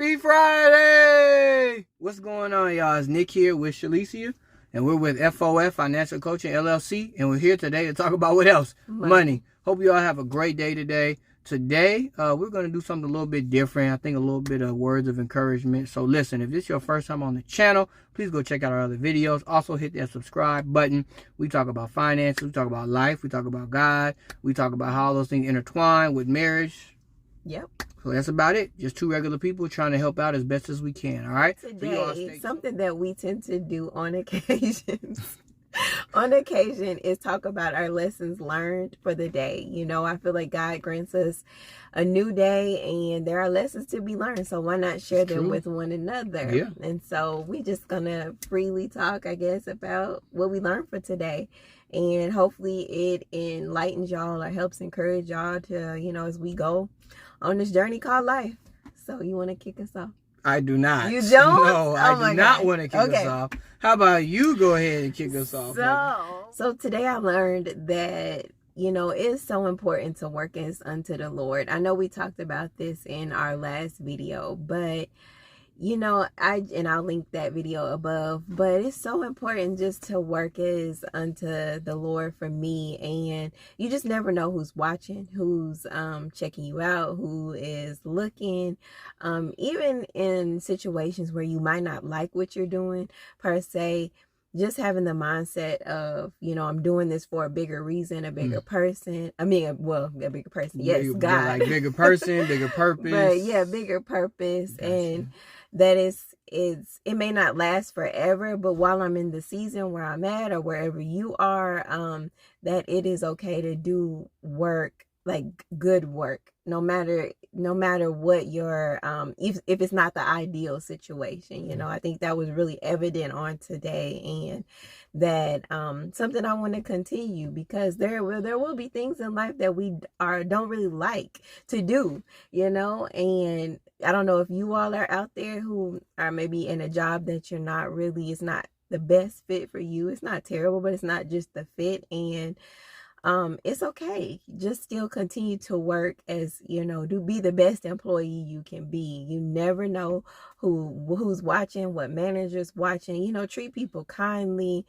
Happy Friday! What's going on, y'all? It's Nick here with Shalicia, and we're with F.O.F. Financial Coaching LLC, and we're here today to talk about what else? Money. Hope you all have a great day today. Today, we're going to do something a little bit different. I think a little bit of words of encouragement. So listen, if this is your first time on the channel, please go check out our other videos. Also hit that subscribe button. We talk about finance. We talk about life. We talk about God. We talk about how all those things intertwine with marriage. Yep. So that's about it. Just two regular people trying to help out as best as we can. All right. Today, something that we tend to do on occasions. On occasion is talk about our lessons learned for the day. You know, I feel like God grants us a new day and there are lessons to be learned. So why not share them with one another? Yeah. And so we just gonna freely talk, I guess, about what we learned for today. And hopefully it enlightens y'all or helps encourage y'all to, you know, as we go on this journey called life. So you want to kick us off? I do not. You don't? No, I do not want to kick us off. How about you go ahead and kick us off? So today I learned that, you know, it's so important to work as unto the Lord. I know we talked about this in our last video, but you know, I'll link that video above, but it's so important just to work as unto the Lord for me. And you just never know who's watching, who's checking you out, who is looking, even in situations where you might not like what you're doing per se. Just having the mindset of, you know, I'm doing this for a bigger reason, a bigger person. I mean, a bigger person. Yes, God. Like bigger person, bigger purpose. But yeah, bigger purpose. Gotcha. And that it may not last forever, but while I'm in the season where I'm at or wherever you are, that it is okay to do work, like good work, no matter what your if it's not the ideal situation. You know, I think that was really evident on today, and that something I want to continue, because there will be things in life that we don't really like to do, you know. And I don't know if you all are out there who are maybe in a job that you're not really, it's not the best fit for you. It's not terrible, but it's not just the fit. And it's okay. Just still continue to work as, you know, be the best employee you can be. You never know who's watching, what manager's watching. You know, treat people kindly,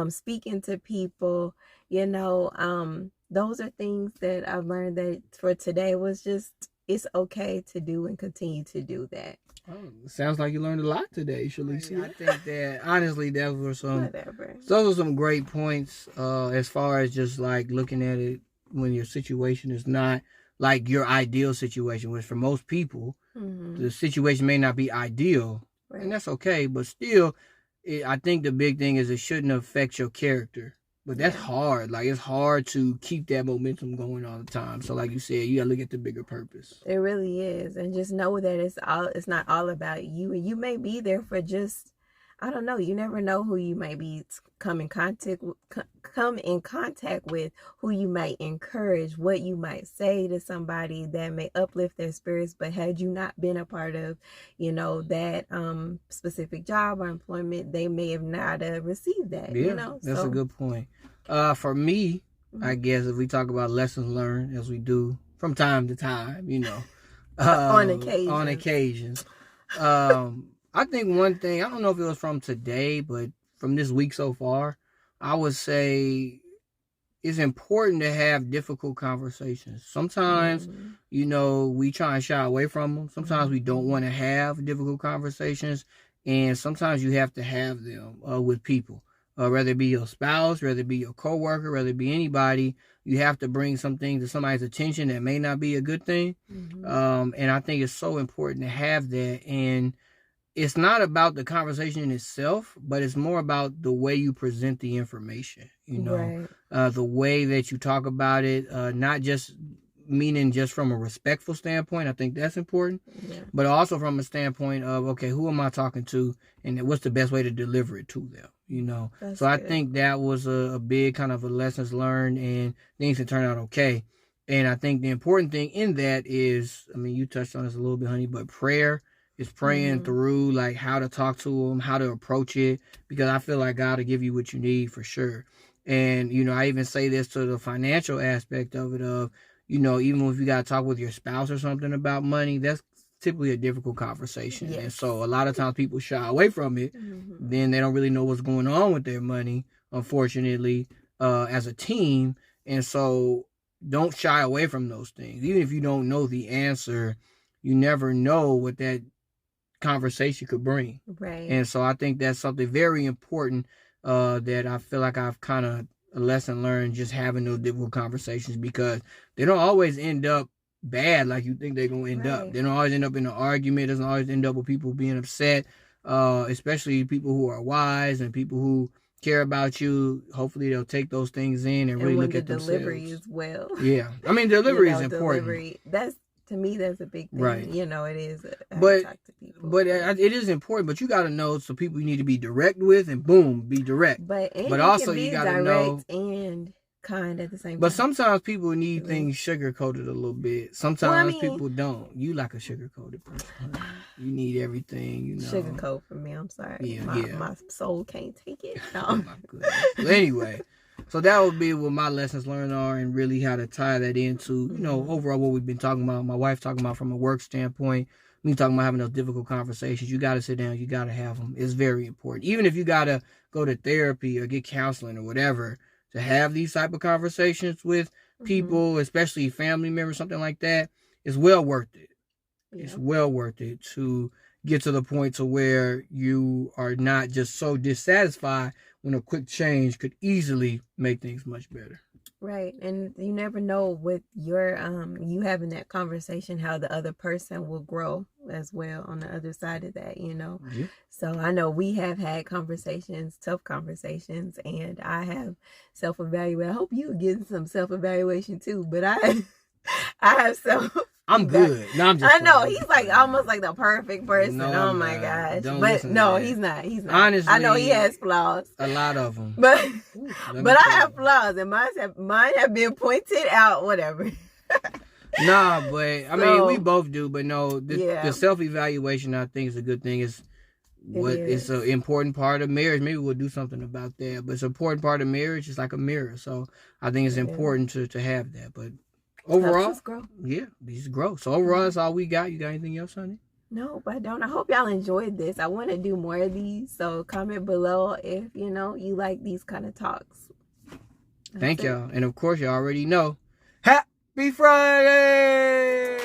speaking to people, you know, those are things that I've learned that for today was just, it's okay to do and continue to do that. Oh, sounds like you learned a lot today, Shalicia. I think that honestly, those were some great points as far as just like looking at it when your situation is not like your ideal situation, which for most people, the situation may not be ideal, and that's okay. But still, I think the big thing is it shouldn't affect your character. But that's hard. Like, it's hard to keep that momentum going all the time. So like you said, you gotta look at the bigger purpose. It really is. And just know that it's not all about you. And you may be there for just, I don't know, you never know who you may be come in contact with, who you might encourage, what you might say to somebody that may uplift their spirits. But had you not been a part of, you know, that specific job or employment, they may have not received that. Yeah, you know, that's a good point. For me, I guess if we talk about lessons learned, as we do from time to time, you know, on occasions. I think one thing, I don't know if it was from today, but from this week so far, I would say it's important to have difficult conversations. Sometimes, you know, we try and shy away from them. Sometimes we don't want to have difficult conversations. And sometimes you have to have them with people. Whether it be your spouse, whether it be your coworker, whether it be anybody, you have to bring something to somebody's attention that may not be a good thing. And I think it's so important to have that. And it's not about the conversation in itself, but it's more about the way you present the information, you know, the way that you talk about it, not just meaning just from a respectful standpoint. I think that's important, but also from a standpoint of, okay, who am I talking to and what's the best way to deliver it to them, you know? That's good. I think that was a big kind of a lessons learned, and things that turned out okay. And I think the important thing in that is, I mean, you touched on this a little bit, honey, but prayer. Is praying through like how to talk to them, how to approach it, because I feel like God will give you what you need for sure. And, you know, I even say this to the financial aspect of it, of, you know, even if you got to talk with your spouse or something about money, that's typically a difficult conversation. Yes. And so a lot of times people shy away from it. Then they don't really know what's going on with their money, unfortunately, as a team. And so don't shy away from those things. Even if you don't know the answer, you never know what that conversation could bring. Right. And so I think that's something very important that I feel like I've kind of a lesson learned just having those difficult conversations, because they don't always end up bad like you think they're going to end up. They don't always end up in an argument. It doesn't always end up with people being upset, especially people who are wise and people who care about you. Hopefully they'll take those things in and really look at themselves. Delivery as well. Yeah. I mean, delivery is important. Delivery, to me, that's a big thing. Right. You know, it is. But it is important. But you got to know some people you need to be direct with, and boom, be direct. But also you got to know and kind at the same time. But sometimes people need things sugar coated a little bit. Sometimes people don't. You like a sugar coated person. You need everything, you know. Sugar coat for me. I'm sorry. Yeah, my soul can't take it. No. Oh my goodness. Well, anyway. So that would be what my lessons learned are, and really how to tie that into, you know, overall what we've been talking about. My wife talking about from a work standpoint. Me talking about having those difficult conversations. You got to sit down. You got to have them. It's very important. Even if you got to go to therapy or get counseling or whatever, to have these type of conversations with people, especially family members, something like that, is well worth it. Yeah. It's well worth it to get to the point to where you are not just so dissatisfied when a quick change could easily make things much better. Right. And you never know with your you having that conversation how the other person will grow as well on the other side of that, you know. Yeah. So I know we have had conversations, tough conversations, and I have self-evaluated. I hope you getting some self-evaluation too, but I have I'm good. No, I'm just I know he's like almost like the perfect person. No, oh my gosh! Don't but no, he's not. He's not. Honestly, I know he has flaws. A lot of them. But I have flaws, and mine have been pointed out. Whatever. Nah, but I mean we both do. But no, the self-evaluation I think is a good thing. It's an important part of marriage. Maybe we'll do something about that. But it's an important part of marriage. It's like a mirror. So I think it's important to have that. But overall, these grow. So overall, that's all we got. You got anything else, honey? No, I don't. I hope y'all enjoyed this. I want to do more of these. So comment below if you like these kind of talks. Thank y'all. And of course, you already know. Happy Friday!